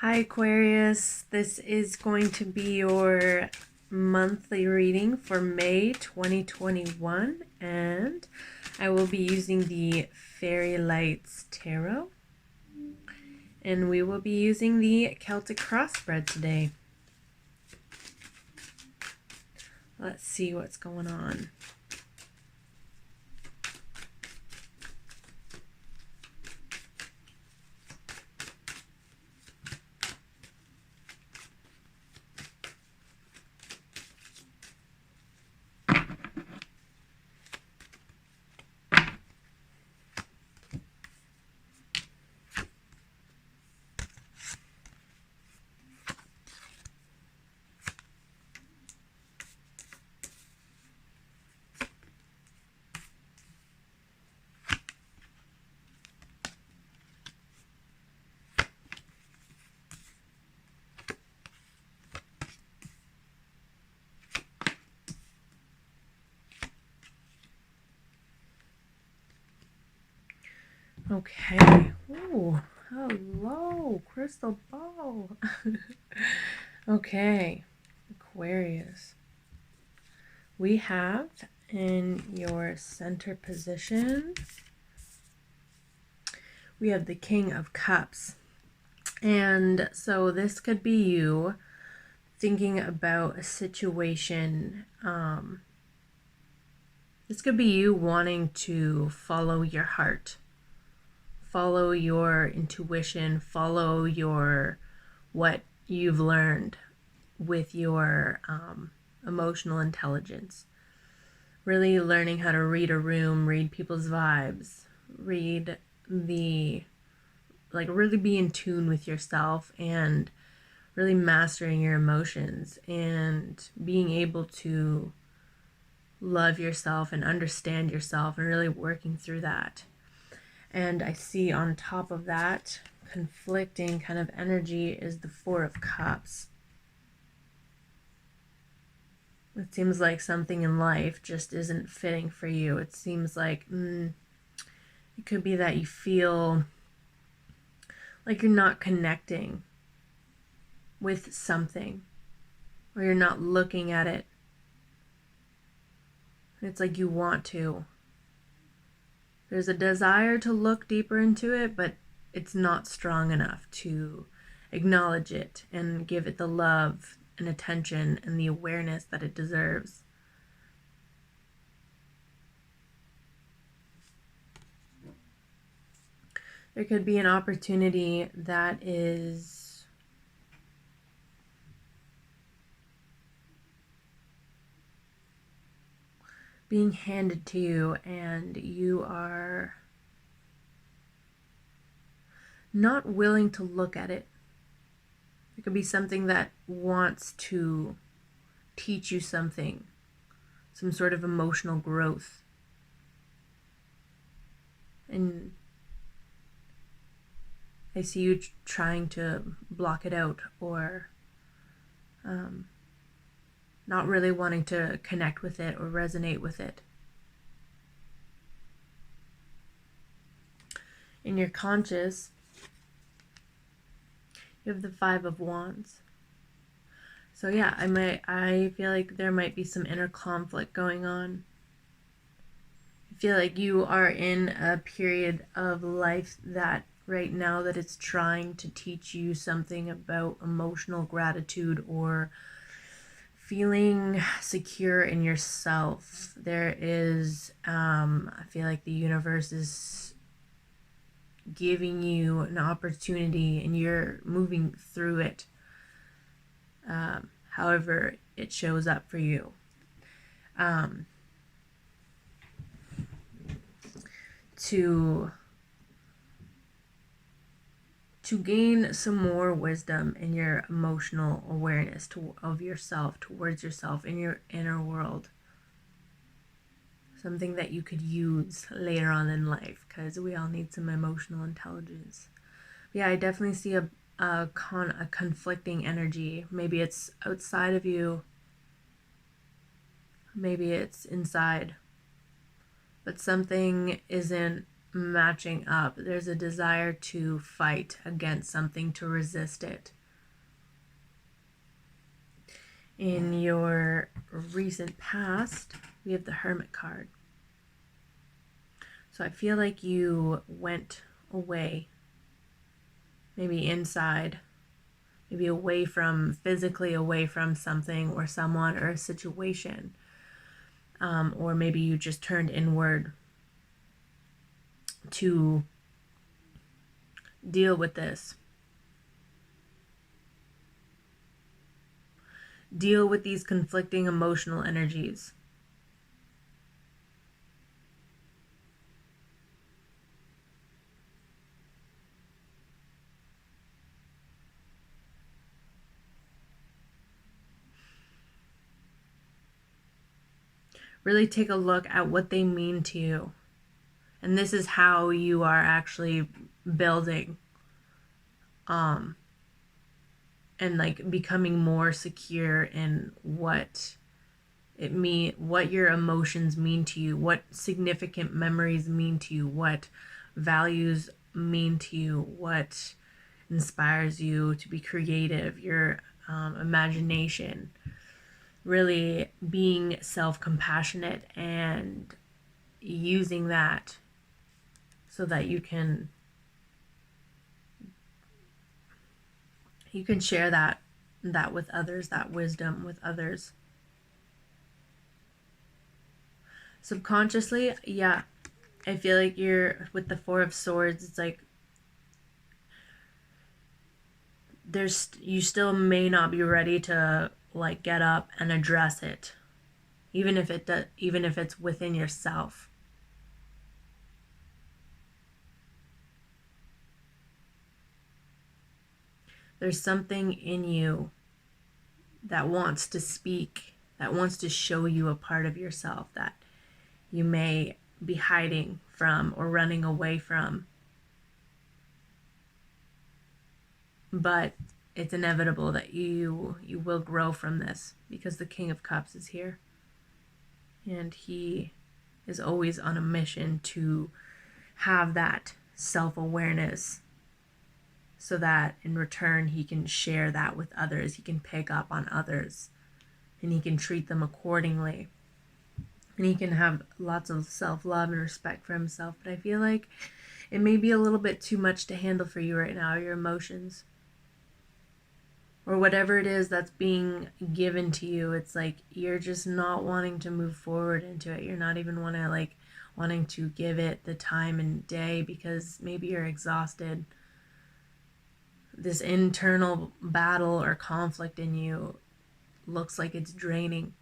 Hi Aquarius, this is going to be your monthly reading for May 2021, and I will be using the Fairy Lights Tarot, and we will be using the Celtic crossbred today. Let's see what's going on. Okay. Ooh, hello, crystal ball. Okay, Aquarius. We have in your center position, we have the King of Cups. And so this could be you thinking about a situation. This could be you wanting to follow your heart, follow your intuition, follow what you've learned with your emotional intelligence. Really learning how to read a room, read people's vibes, read really be in tune with yourself and really mastering your emotions and being able to love yourself and understand yourself and really working through that. And I see on top of that, conflicting kind of energy is the Four of Cups. It seems like something in life just isn't fitting for you. It seems like it could be that you feel like you're not connecting with something, or you're not looking at it. It's like you want to. There's a desire to look deeper into it, but it's not strong enough to acknowledge it and give it the love and attention and the awareness that it deserves. There could be an opportunity that is being handed to you and you are not willing to look at it. It could be something that wants to teach you something, some sort of emotional growth. And I see you trying to block it out or not really wanting to connect with it or resonate with it. In your conscious, you have the Five of Wands. So yeah, I feel like there might be some inner conflict going on. I feel like you are in a period of life that right now that it's trying to teach you something about emotional gratitude or feeling secure in yourself. There is, I feel like the universe is giving you an opportunity and you're moving through it, however it shows up for you. To gain some more wisdom in your emotional awareness of yourself, towards yourself, in your inner world. Something that you could use later on in life, because we all need some emotional intelligence. Yeah, I definitely see a conflicting energy. Maybe it's outside of you, maybe it's inside, but something isn't matching up. There's a desire to fight against something, to resist it. In your recent past, we have the Hermit card. So I feel like you went away, maybe inside, maybe away from, physically away from something or someone or a situation. Or maybe you just turned inward to deal with this. Deal with these conflicting emotional energies. Really take a look at what they mean to you. And this is how you are actually building and like becoming more secure in what what your emotions mean to you, what significant memories mean to you, what values mean to you, what inspires you to be creative, your imagination. Really being self-compassionate and using that so that you can share that with others, that wisdom with others. Subconsciously, yeah, I feel like you're with the Four of Swords. It's like you still may not be ready to like get up and address it, even if it's within yourself. There's something in you that wants to speak, that wants to show you a part of yourself that you may be hiding from or running away from. But it's inevitable that you will grow from this, because the King of Cups is here. And he is always on a mission to have that self-awareness, so that in return he can share that with others. He can pick up on others and he can treat them accordingly. And he can have lots of self-love and respect for himself. But I feel like it may be a little bit too much to handle for you right now, your emotions. Or whatever it is that's being given to you. It's like you're just not wanting to move forward into it. You're not even wanting to give it the time and day, because maybe you're exhausted. This internal battle or conflict in you looks like it's draining.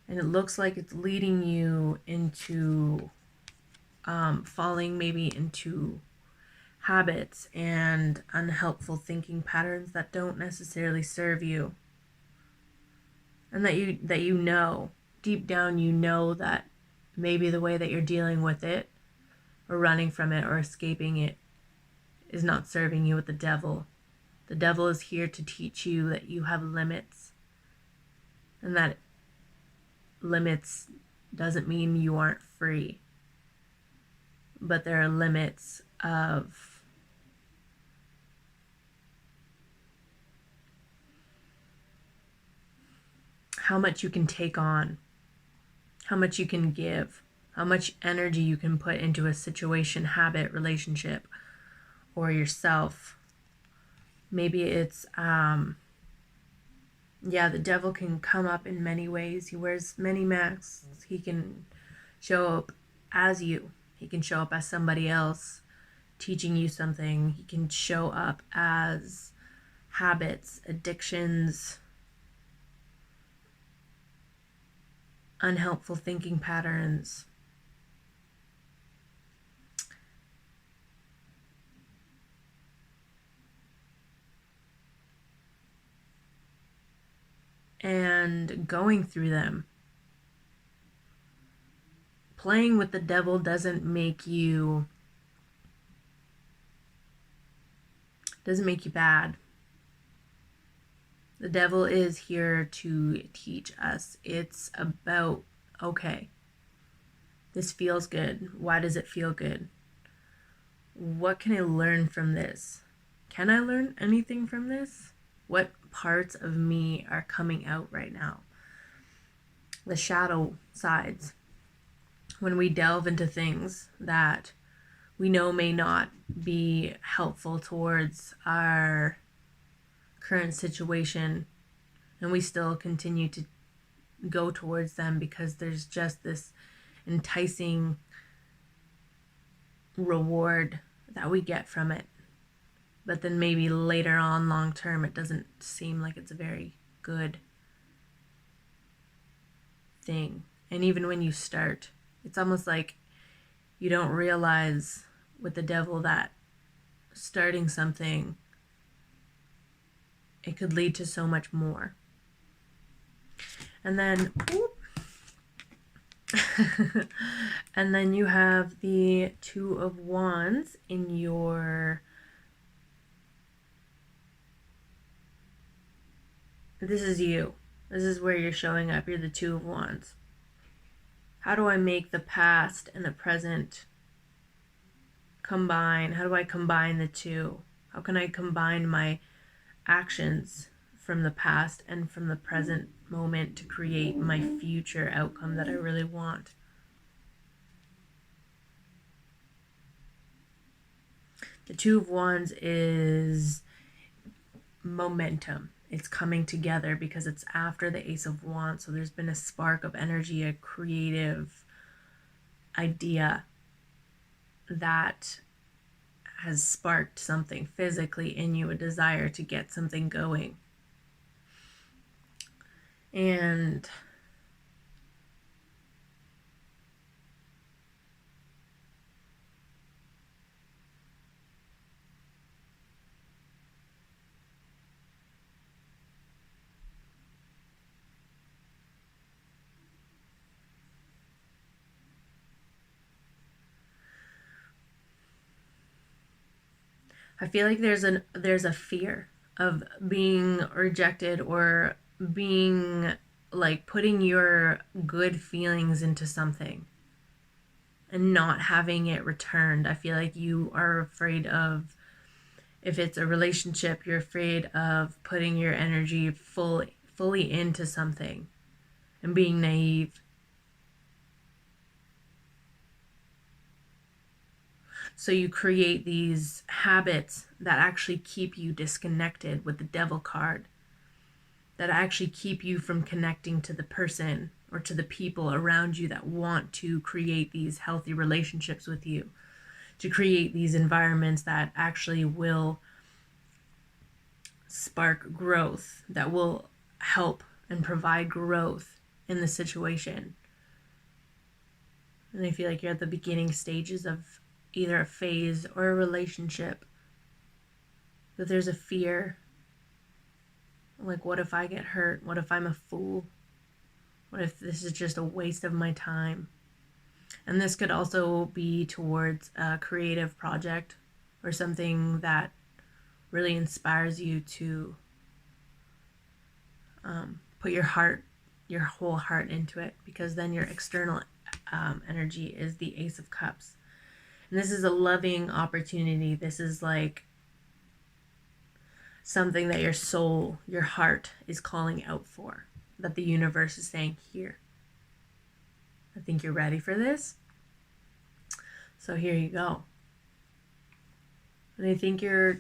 And it looks like it's leading you into falling maybe into habits and unhelpful thinking patterns that don't necessarily serve you. And that you know, deep down you know that maybe the way that you're dealing with it or running from it or escaping it is not serving you with the devil. The devil is here to teach you that you have limits, and that limits doesn't mean you aren't free, but there are limits of how much you can take on, how much you can give, how much energy you can put into a situation, habit, relationship, or yourself. Maybe it's the devil can come up in many ways. He wears many masks. He can show up as you. He can show up as somebody else teaching you something. He can show up as habits, addictions, unhelpful thinking patterns. And going through them. Playing with the devil doesn't make you bad. The devil is here to teach us. It's about, okay, This feels good. Why does it feel good? What can I learn from this? Can I learn anything from this? What parts of me are coming out right now? The shadow sides. When we delve into things that we know may not be helpful towards our current situation, and we still continue to go towards them because there's just this enticing reward that we get from it. But then maybe later on, long term, it doesn't seem like it's a very good thing. And even when you start, it's almost like you don't realize with the devil that starting something, it could lead to so much more. And then and then you have the Two of Wands in your, this is you. This is where you're showing up. You're the Two of Wands. How do I make the past and the present combine? How do I combine the two? How can I combine my actions from the past and from the present moment to create my future outcome that I really want? The Two of Wands is momentum. It's coming together because it's after the Ace of Wands. So there's been a spark of energy, a creative idea that has sparked something physically in you, a desire to get something going. And I feel like there's a fear of being rejected or being like putting your good feelings into something and not having it returned. I feel like you are afraid of, if it's a relationship, you're afraid of putting your energy fully into something and being naive. So you create these habits that actually keep you disconnected with the Devil card, that actually keep you from connecting to the person or to the people around you that want to create these healthy relationships with you, to create these environments that actually will spark growth, that will help and provide growth in the situation. And I feel like you're at the beginning stages of either a phase or a relationship, that there's a fear, like, what if I get hurt? What if I'm a fool? What if this is just a waste of my time? And this could also be towards a creative project or something that really inspires you to put your whole heart into it, because then your external energy is the Ace of Cups. And this is a loving opportunity. This is like something that your soul, your heart is calling out for, that the universe is saying, here, I think you're ready for this. So here you go. And I think you're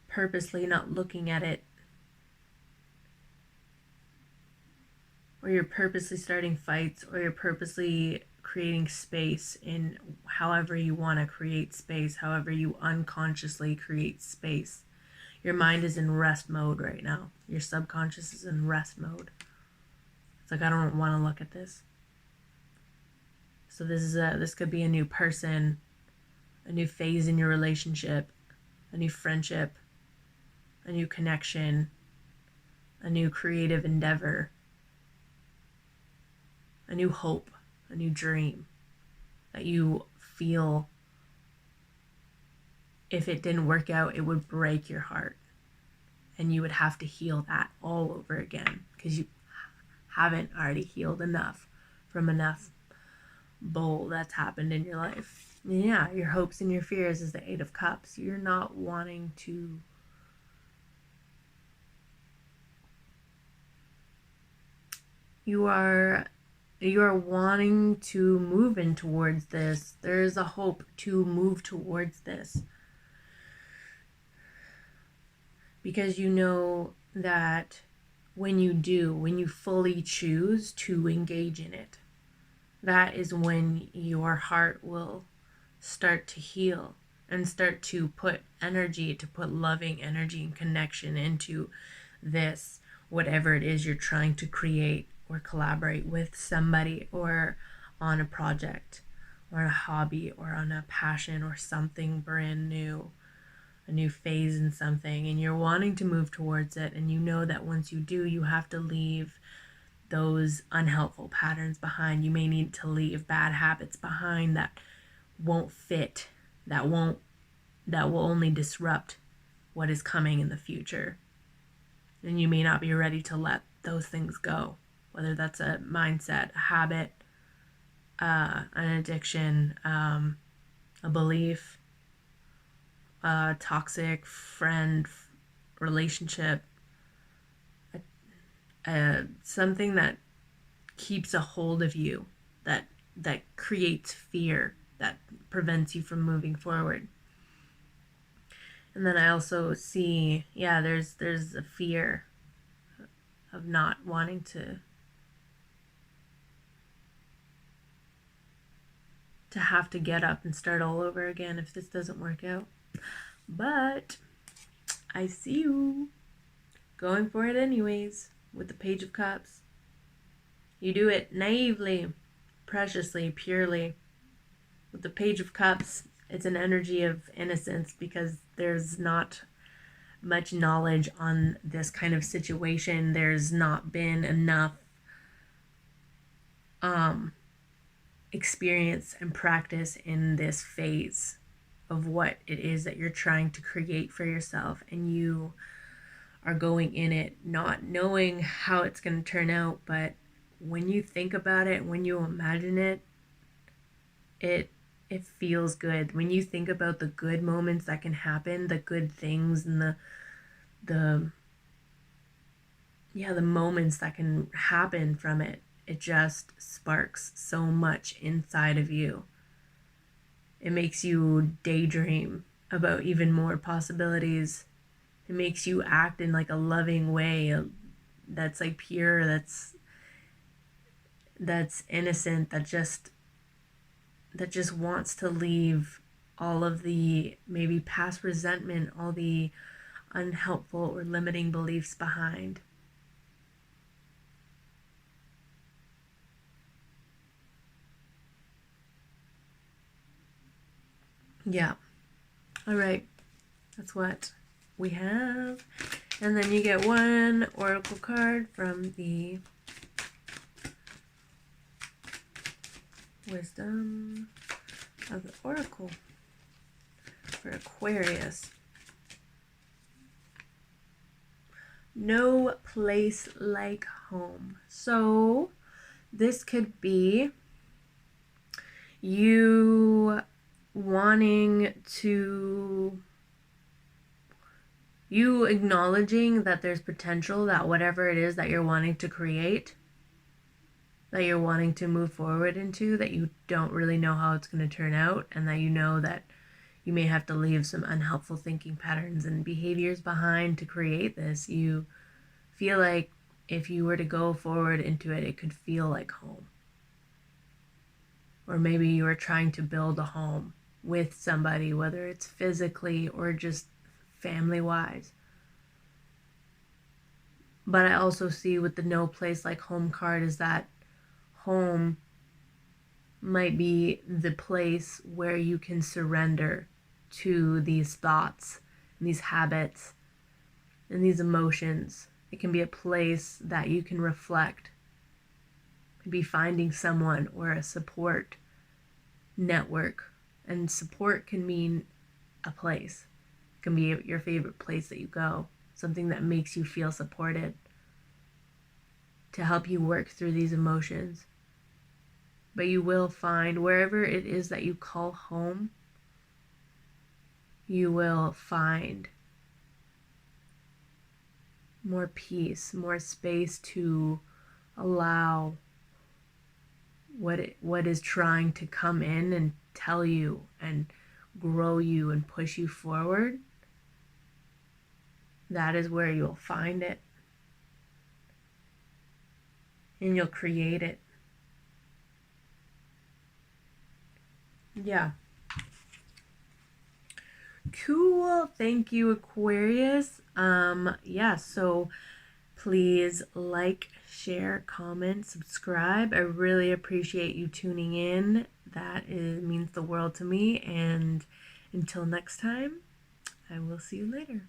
purposely not looking at it, or you're purposely starting fights, or you're purposely creating space in however you want to create space, however you unconsciously create space. Your mind is in rest mode right now. Your subconscious is in rest mode. It's like, I don't want to look at this. So this could be a new person, a new phase in your relationship, a new friendship, a new connection, a new creative endeavor, a new hope, a new dream that you feel, if it didn't work out, it would break your heart. And you would have to heal that all over again, because you haven't already healed enough from enough bull that's happened in your life. Yeah, your hopes and your fears is the Eight of Cups. You're not wanting to you are wanting to move in towards this. There is a hope to move towards this, because you know that when you fully choose to engage in it, that is when your heart will start to heal and start to put loving energy and connection into this, whatever it is you're trying to create or collaborate with somebody, or on a project or a hobby or on a passion or something brand new, a new phase in something, and you're wanting to move towards it. And you know that once you do, you have to leave those unhelpful patterns behind. You may need to leave bad habits behind that won't fit, that will only disrupt what is coming in the future. And you may not be ready to let those things go, whether that's a mindset, a habit, an addiction, a belief, a toxic friend, relationship, something that keeps a hold of you, that creates fear, that prevents you from moving forward. And then I also see, there's a fear of not wanting to have to get up and start all over again if this doesn't work out. But I see you going for it anyways with the Page of Cups. You do it naively, preciously, purely. With the Page of Cups, it's an energy of innocence, because there's not much knowledge on this kind of situation. There's not been enough experience and practice in this phase of what it is that you're trying to create for yourself, and you are going in it not knowing how it's going to turn out. But when you think about it, when you imagine it, it feels good. When you think about the good moments that can happen, the good things, and the moments that can happen from it, it just sparks so much inside of you. It makes you daydream about even more possibilities. It makes you act in like a loving way that's like pure, that's innocent, that just wants to leave all of the maybe past resentment, all the unhelpful or limiting beliefs behind. Yeah. All right. That's what we have. And then you get one oracle card from the Wisdom of the Oracle for Aquarius. No place like home. So this could be you acknowledging that there's potential, that whatever it is that you're wanting to create, that you're wanting to move forward into, that you don't really know how it's going to turn out, and that you know that you may have to leave some unhelpful thinking patterns and behaviors behind to create this. You feel like if you were to go forward into it, it could feel like home. Or maybe you are trying to build a home with somebody, whether it's physically or just family-wise. But I also see with the no place like home card is that home might be the place where you can surrender to these thoughts and these habits and these emotions. It can be a place that you can reflect. It could be finding someone or a support network. And support can mean a place. It can be your favorite place that you go, something that makes you feel supported. to help you work through these emotions. But you will find, wherever it is that you call home, you will find more peace, more space to allow what is trying to come in and tell you and grow you and push you forward. That is where you'll find it. And you'll create it. Yeah. Cool. Thank you, Aquarius. Yeah, so please like, share, comment, subscribe. I really appreciate you tuning in. That means the world to me. And until next time, I will see you later.